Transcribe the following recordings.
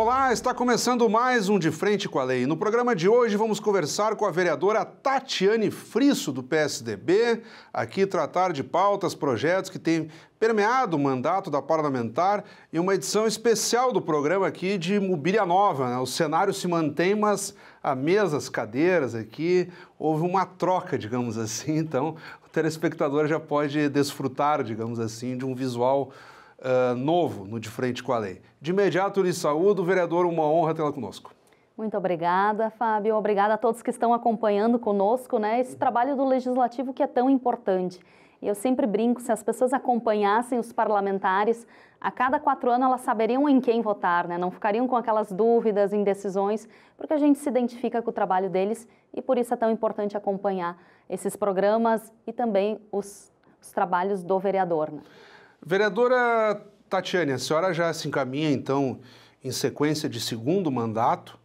Olá, está começando mais um De Frente com a Lei. No programa de hoje vamos conversar com a vereadora Tatiane Frisso, do PSDB, aqui tratar de pautas, projetos que têm permeado o mandato da parlamentar e uma edição especial do programa aqui de mobília nova, né? O cenário se mantém, mas a mesa, as cadeiras aqui, houve uma troca, digamos assim, então o telespectador já pode desfrutar, digamos assim, de um visual novo no De Frente com a Lei. De imediato, lhe saúdo, vereador, uma honra tê-la conosco. Muito obrigada, Fábio. Obrigada a todos que estão acompanhando conosco, né, esse trabalho do Legislativo que é tão importante. E eu sempre brinco, se as pessoas acompanhassem os parlamentares, a cada 4 anos elas saberiam em quem votar, né? Não ficariam com aquelas dúvidas, indecisões, porque a gente se identifica com o trabalho deles e por isso é tão importante acompanhar esses programas e também os trabalhos do vereador, né? Vereadora Tatiane, a senhora já se encaminha, então, em sequência de segundo mandato,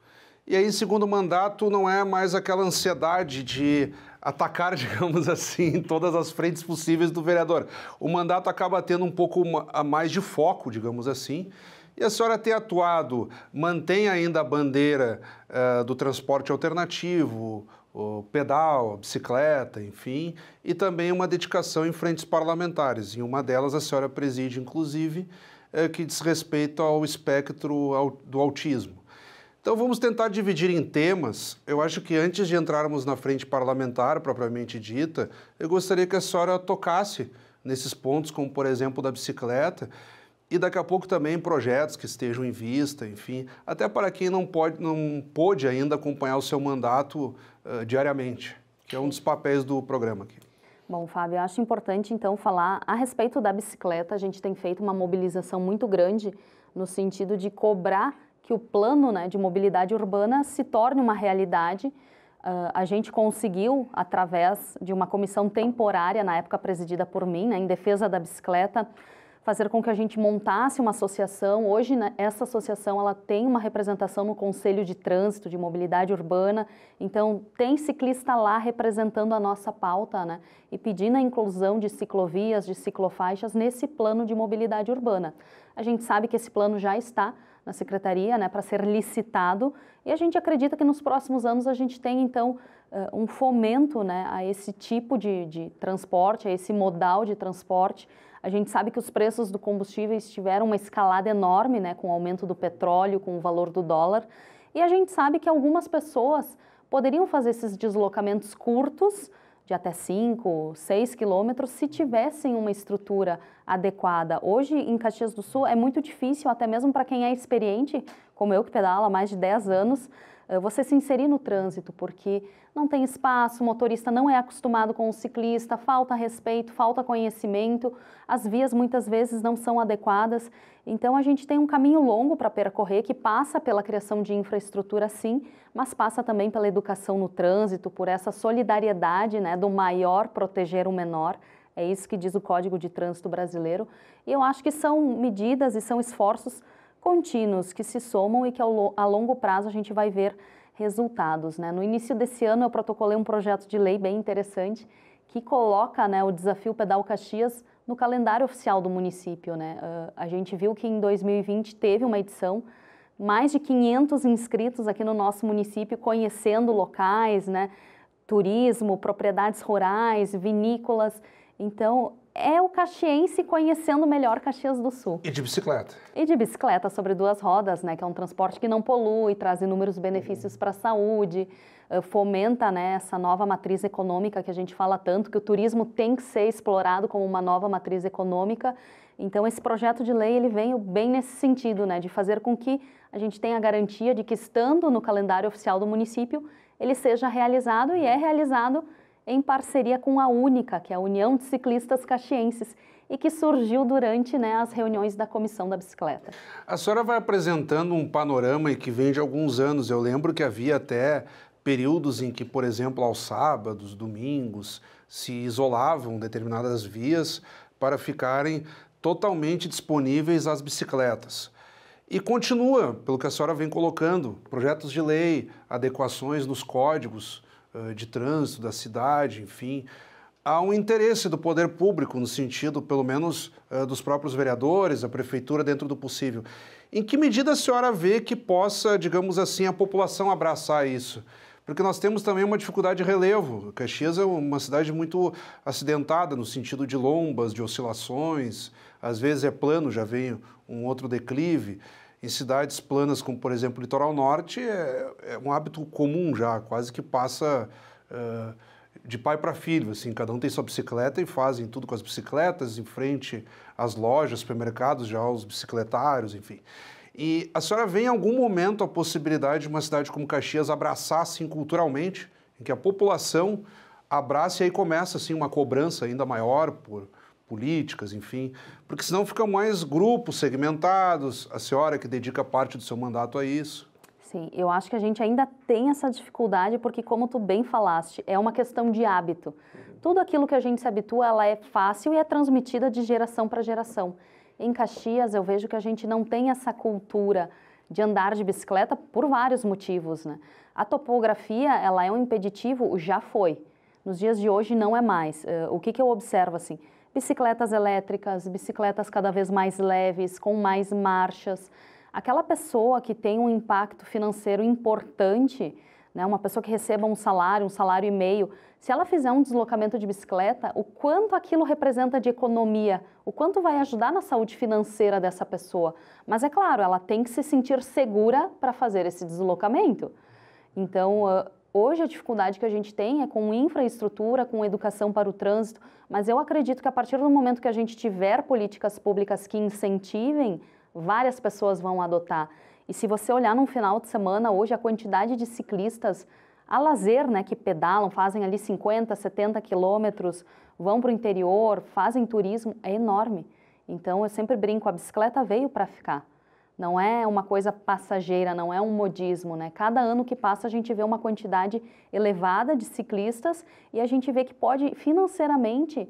e aí, segundo mandato, não é mais aquela ansiedade de atacar, digamos assim, todas as frentes possíveis do vereador. O mandato acaba tendo um pouco a mais de foco, digamos assim, e a senhora tem atuado, mantém ainda a bandeira do transporte alternativo, o pedal, a bicicleta, enfim, e também uma dedicação em frentes parlamentares. Em uma delas a senhora preside, inclusive, que diz respeito ao espectro do autismo. Então vamos tentar dividir em temas. Eu acho que antes de entrarmos na frente parlamentar, propriamente dita, eu gostaria que a senhora tocasse nesses pontos, como por exemplo da bicicleta, e daqui a pouco também projetos que estejam em vista, enfim, até para quem não pôde ainda acompanhar o seu mandato diariamente, que é um dos papéis do programa aqui. Bom, Fábio, eu acho importante então falar a respeito da bicicleta. A gente tem feito uma mobilização muito grande no sentido de cobrar que o plano, né, de mobilidade urbana se torne uma realidade. A gente conseguiu, através de uma comissão temporária, na época presidida por mim, né, em defesa da bicicleta, fazer com que a gente montasse uma associação. Hoje, né, essa associação ela tem uma representação no Conselho de Trânsito, de Mobilidade Urbana, então tem ciclista lá representando a nossa pauta, né, e pedindo a inclusão de ciclovias, de ciclofaixas nesse plano de mobilidade urbana. A gente sabe que esse plano já está na Secretaria, né, para ser licitado, e a gente acredita que nos próximos anos a gente tem, então, um fomento, né, a esse tipo de transporte, a esse modal de transporte. A gente sabe que os preços do combustível tiveram uma escalada enorme, né, com o aumento do petróleo, com o valor do dólar, e a gente sabe que algumas pessoas poderiam fazer esses deslocamentos curtos, de até 5, 6 quilômetros, se tivessem uma estrutura adequada. Hoje, em Caxias do Sul, é muito difícil, até mesmo para quem é experiente, como eu que pedalo há mais de 10 anos, você se inserir no trânsito, porque não tem espaço, o motorista não é acostumado com o ciclista, falta respeito, falta conhecimento, as vias muitas vezes não são adequadas, então a gente tem um caminho longo para percorrer que passa pela criação de infraestrutura sim, mas passa também pela educação no trânsito, por essa solidariedade, né, do maior proteger o menor. É isso que diz o Código de Trânsito brasileiro, e eu acho que são medidas e são esforços contínuos que se somam e que a longo prazo a gente vai ver resultados, né? No início desse ano eu protocolei um projeto de lei bem interessante que coloca, né, o desafio Pedal Caxias no calendário oficial do município, né? A gente viu que em 2020 teve uma edição, mais de 500 inscritos aqui no nosso município conhecendo locais, né? Turismo, propriedades rurais, vinícolas, então é o caxiense conhecendo melhor Caxias do Sul. E de bicicleta? E de bicicleta sobre 2 rodas, né, que é um transporte que não polui, traz inúmeros benefícios para a saúde, fomenta, né, essa nova matriz econômica que a gente fala tanto, que o turismo tem que ser explorado como uma nova matriz econômica. Então esse projeto de lei ele veio bem nesse sentido, né, de fazer com que a gente tenha a garantia de que estando no calendário oficial do município, ele seja realizado e é realizado em parceria com a Única, que é a União de Ciclistas Caxienses, e que surgiu durante, né, as reuniões da Comissão da Bicicleta. A senhora vai apresentando um panorama que vem de alguns anos. Eu lembro que havia até períodos em que, por exemplo, aos sábados, domingos, se isolavam determinadas vias para ficarem totalmente disponíveis às bicicletas. E continua, pelo que a senhora vem colocando, projetos de lei, adequações nos códigos de trânsito da cidade, enfim. há um interesse do poder público, no sentido, pelo menos, dos próprios vereadores, a prefeitura, dentro do possível. Em que medida a senhora vê que possa, digamos assim, a população abraçar isso? Porque nós temos também uma dificuldade de relevo. Caxias é uma cidade muito acidentada, no sentido de lombas, de oscilações, às vezes é plano, já vem um outro declive. Em cidades planas, como por exemplo o Litoral Norte, é um hábito comum já, quase que passa de pai para filho, assim, cada um tem sua bicicleta e fazem tudo com as bicicletas, em frente às lojas, supermercados, já os bicicletários, enfim. E a senhora vê em algum momento a possibilidade de uma cidade como Caxias abraçar, assim, culturalmente, em que a população abrace e aí começa, assim, uma cobrança ainda maior por políticas, enfim, porque senão ficam mais grupos segmentados, a senhora que dedica parte do seu mandato a isso. Sim, eu acho que a gente ainda tem essa dificuldade porque, como tu bem falaste, é uma questão de hábito. Tudo aquilo que a gente se habitua, ela é fácil e é transmitida de geração para geração. Em Caxias, eu vejo que a gente não tem essa cultura de andar de bicicleta por vários motivos, né? A topografia, ela é um impeditivo, já foi. Nos dias de hoje, não é mais. O que eu observo, assim? Bicicletas elétricas, bicicletas cada vez mais leves, com mais marchas. Aquela pessoa que tem um impacto financeiro importante, né, uma pessoa que receba um salário e meio, se ela fizer um deslocamento de bicicleta, o quanto aquilo representa de economia, o quanto vai ajudar na saúde financeira dessa pessoa. Mas é claro, ela tem que se sentir segura para fazer esse deslocamento. Então, hoje a dificuldade que a gente tem é com infraestrutura, com educação para o trânsito, mas eu acredito que a partir do momento que a gente tiver políticas públicas que incentivem, várias pessoas vão adotar. E se você olhar num final de semana, hoje a quantidade de ciclistas a lazer, né, que pedalam, fazem ali 50, 70 quilômetros, vão para o interior, fazem turismo, é enorme. Então eu sempre brinco, a bicicleta veio para ficar. Não é uma coisa passageira, não é um modismo, né? Cada ano que passa a gente vê uma quantidade elevada de ciclistas e a gente vê que pode financeiramente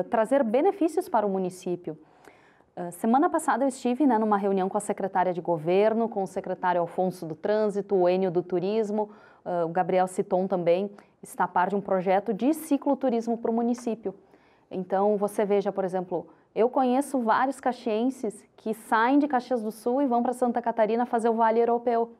trazer benefícios para o município. Semana passada eu estive, né, numa reunião com a secretária de governo, com o secretário Alfonso do Trânsito, o Enio do Turismo, o Gabriel Citon também está a par de um projeto de cicloturismo para o município. Então você veja, por exemplo, eu conheço vários caxienses que saem de Caxias do Sul e vão para Santa Catarina fazer o Vale Europeu.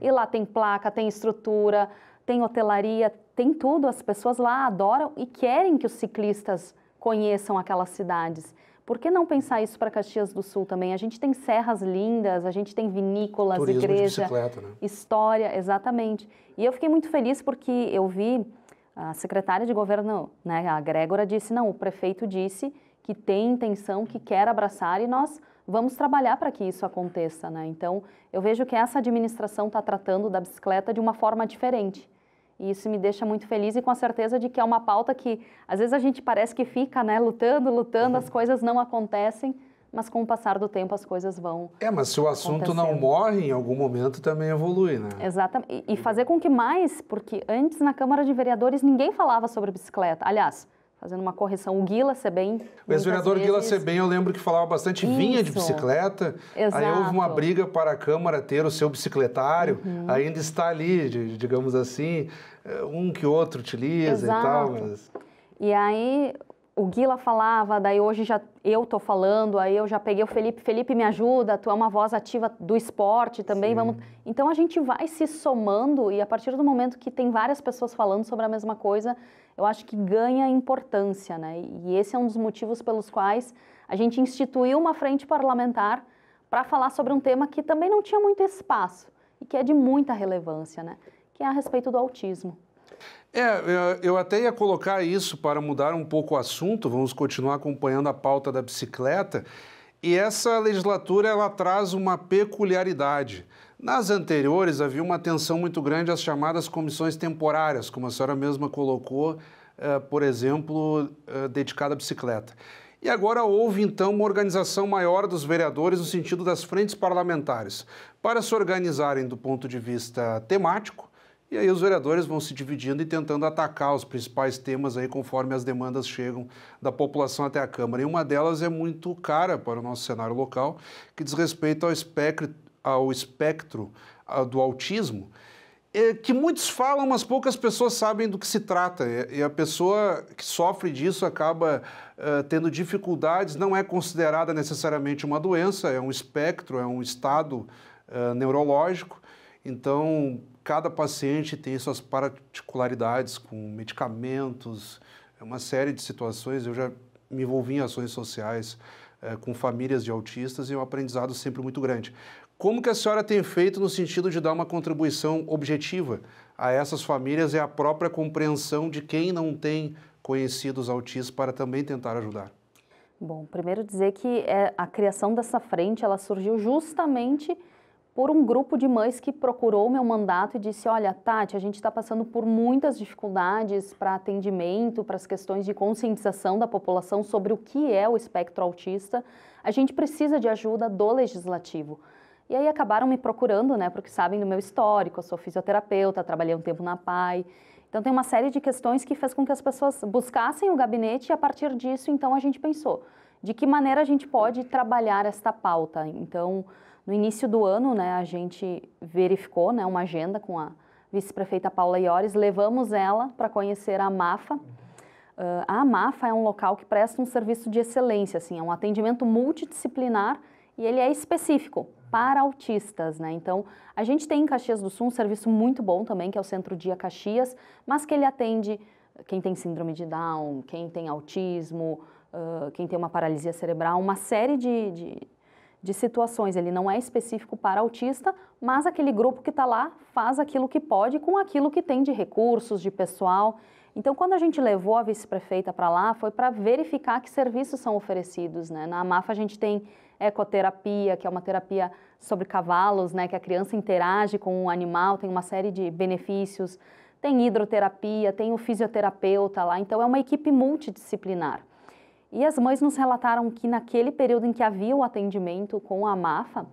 E lá tem placa, tem estrutura, tem hotelaria, tem tudo. As pessoas lá adoram e querem que os ciclistas conheçam aquelas cidades. Por que não pensar isso para Caxias do Sul também? A gente tem serras lindas, a gente tem vinícolas, turismo igreja, de bicicleta, né? História, exatamente. E eu fiquei muito feliz porque eu vi a secretária de governo, né, a Grégora, disse, não, o prefeito disse que tem intenção, que quer abraçar e nós vamos trabalhar para que isso aconteça, né? Então, eu vejo que essa administração está tratando da bicicleta de uma forma diferente. E isso me deixa muito feliz e com a certeza de que é uma pauta que, às vezes, a gente parece que fica, né, lutando, as coisas não acontecem, mas com o passar do tempo as coisas vão mas se o assunto não morre, em algum momento também evolui, né? Exatamente. E fazer com que mais, porque antes na Câmara de Vereadores ninguém falava sobre bicicleta. Aliás, fazendo uma correção, o Guila Sebem... O ex-vereador Guila Sebem, eu lembro que falava bastante, vinha de bicicleta, Exato. Aí houve uma briga para a Câmara ter o seu bicicletário, ainda está ali, digamos assim, um que outro utiliza. Exato. E tal. Mas... E aí o Guila falava, daí hoje já eu estou falando, aí eu já peguei o Felipe me ajuda, tu é uma voz ativa do esporte também, vamos... Então a gente vai se somando e a partir do momento que tem várias pessoas falando sobre a mesma coisa, eu acho que ganha importância, né? E esse é um dos motivos pelos quais a gente instituiu uma frente parlamentar para falar sobre um tema que também não tinha muito espaço e que é de muita relevância, né? Que é a respeito do autismo. Eu até ia colocar isso para mudar um pouco o assunto, vamos continuar acompanhando a pauta da bicicleta, e essa legislatura ela traz uma peculiaridade. Nas anteriores havia uma atenção muito grande às chamadas comissões temporárias, como a senhora mesma colocou, por exemplo, dedicada à bicicleta. E agora houve, então, uma organização maior dos vereadores no sentido das frentes parlamentares, para se organizarem do ponto de vista temático, e aí os vereadores vão se dividindo e tentando atacar os principais temas aí conforme as demandas chegam da população até a Câmara. E uma delas é muito cara para o nosso cenário local, que diz respeito ao espectro do autismo. que muitos falam, mas poucas pessoas sabem do que se trata. E a pessoa que sofre disso acaba tendo dificuldades, não é considerada necessariamente uma doença, é um espectro, é um estado neurológico. Então, cada paciente tem suas particularidades com medicamentos, uma série de situações. Eu já me envolvi em ações sociais com famílias de autistas e é um aprendizado sempre muito grande. Como que a senhora tem feito no sentido de dar uma contribuição objetiva a essas famílias e a própria compreensão de quem não tem conhecidos autistas para também tentar ajudar? Bom, primeiro dizer que a criação dessa frente, ela surgiu justamente por um grupo de mães que procurou o meu mandato e disse, olha, Tati, a gente está passando por muitas dificuldades para atendimento, para as questões de conscientização da população sobre o que é o espectro autista, a gente precisa de ajuda do legislativo. E aí acabaram me procurando, né, porque sabem do meu histórico, eu sou fisioterapeuta, trabalhei um tempo na PAI. Então tem uma série de questões que fez com que as pessoas buscassem o gabinete e a partir disso, então, a gente pensou, de que maneira a gente pode trabalhar esta pauta. Então, no início do ano, né, a gente verificou, né, uma agenda com a vice-prefeita Paula Iores, levamos ela para conhecer a AMAFA. A AMAFA é um local que presta um serviço de excelência, assim, é um atendimento multidisciplinar e ele é específico para autistas, né? Então, a gente tem em Caxias do Sul um serviço muito bom também, que é o Centro Dia Caxias, mas que ele atende quem tem síndrome de Down, quem tem autismo, quem tem uma paralisia cerebral, uma série de situações. Ele não é específico para autista, mas aquele grupo que está lá faz aquilo que pode com aquilo que tem de recursos, de pessoal. Então, quando a gente levou a vice-prefeita para lá, foi para verificar que serviços são oferecidos, né? Na AMAFA a gente tem ecoterapia, que é uma terapia sobre cavalos, né? Que a criança interage com o animal, tem uma série de benefícios. Tem hidroterapia, tem o fisioterapeuta lá, então é uma equipe multidisciplinar. E as mães nos relataram que naquele período em que havia o atendimento com a AMAFA,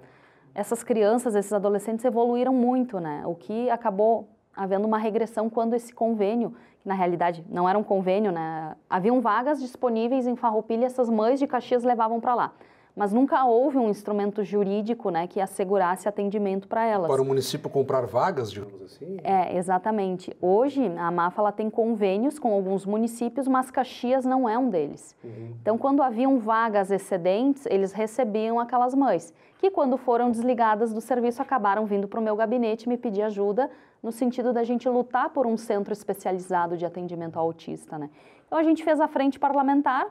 essas crianças, esses adolescentes evoluíram muito, né? O que acabou havendo uma regressão quando esse convênio, que na realidade não era um convênio, né? Haviam vagas disponíveis em Farroupilha, essas mães de Caxias levavam para lá. Mas nunca houve um instrumento jurídico, né, que assegurasse atendimento para elas. Para o município comprar vagas, digamos assim? Exatamente. Hoje, a AMAFA ela tem convênios com alguns municípios, mas Caxias não é um deles. Então, quando haviam vagas excedentes, eles recebiam aquelas mães, que quando foram desligadas do serviço, acabaram vindo para o meu gabinete me pedir ajuda, no sentido da gente lutar por um centro especializado de atendimento ao autista, né? Então, a gente fez a frente parlamentar.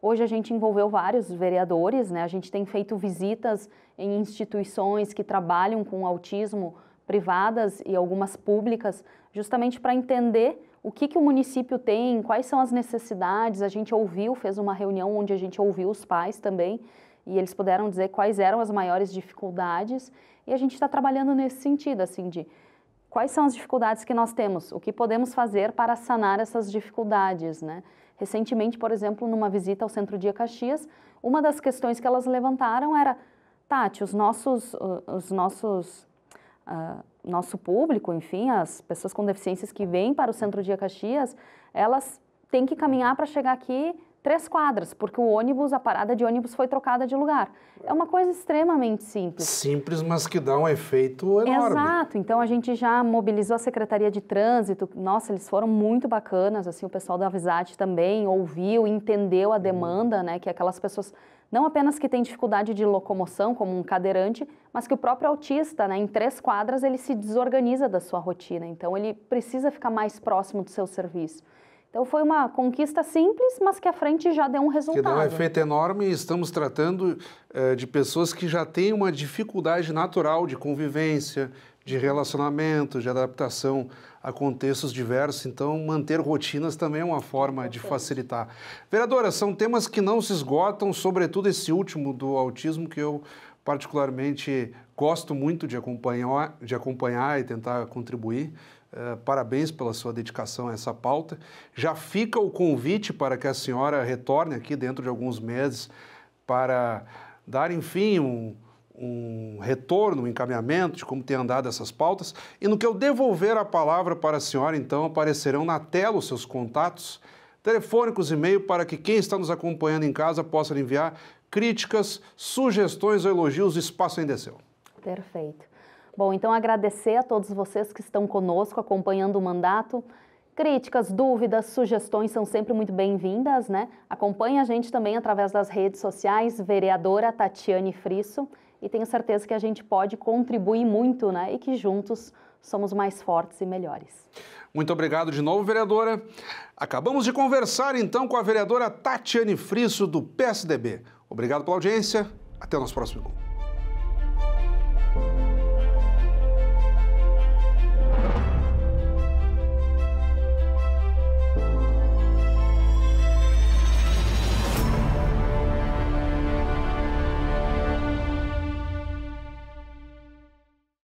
Hoje a gente envolveu vários vereadores, né? A gente tem feito visitas em instituições que trabalham com autismo, privadas e algumas públicas, justamente para entender o que o município tem, quais são as necessidades. A gente ouviu, fez uma reunião onde a gente ouviu os pais também e eles puderam dizer quais eram as maiores dificuldades e a gente está trabalhando nesse sentido, assim, de quais são as dificuldades que nós temos, o que podemos fazer para sanar essas dificuldades, né? Recentemente, por exemplo, numa visita ao Centro Dia Caxias, uma das questões que elas levantaram era, Tati, nosso público, enfim, as pessoas com deficiências que vêm para o Centro Dia Caxias, elas têm que caminhar para chegar aqui 3 quadras, porque a parada de ônibus foi trocada de lugar. É uma coisa extremamente simples. Simples, mas que dá um efeito enorme. Exato. Então, a gente já mobilizou a Secretaria de Trânsito. Nossa, eles foram muito bacanas, assim, o pessoal da Avisat também ouviu, entendeu a demanda, né, que aquelas pessoas, não apenas que têm dificuldade de locomoção, como um cadeirante, mas que o próprio autista, né, em 3 quadras, ele se desorganiza da sua rotina. Então, ele precisa ficar mais próximo do seu serviço. Então, foi uma conquista simples, mas que à frente já deu um resultado. Que dá um efeito enorme e estamos tratando de pessoas que já têm uma dificuldade natural de convivência, de relacionamento, de adaptação a contextos diversos. Então, manter rotinas também é uma forma de facilitar. Vereadora, são temas que não se esgotam, sobretudo esse último do autismo, que eu particularmente gosto muito de acompanhar e tentar contribuir. Parabéns pela sua dedicação a essa pauta. Já fica o convite para que a senhora retorne aqui dentro de alguns meses para dar, enfim, um retorno, um encaminhamento de como tem andado essas pautas. E no que eu devolver a palavra para a senhora, então, aparecerão na tela os seus contatos telefônicos, e-mail, para que quem está nos acompanhando em casa possa enviar críticas, sugestões ou elogios. O espaço ainda é seu. Perfeito. Bom, então agradecer a todos vocês que estão conosco, acompanhando o mandato. Críticas, dúvidas, sugestões são sempre muito bem-vindas, né? Acompanhe a gente também através das redes sociais, vereadora Tatiane Frisso, e tenho certeza que a gente pode contribuir muito, né? E que juntos somos mais fortes e melhores. Muito obrigado de novo, vereadora. Acabamos de conversar então com a vereadora Tatiane Frisso, do PSDB. Obrigado pela audiência. Até o nosso próximo encontro.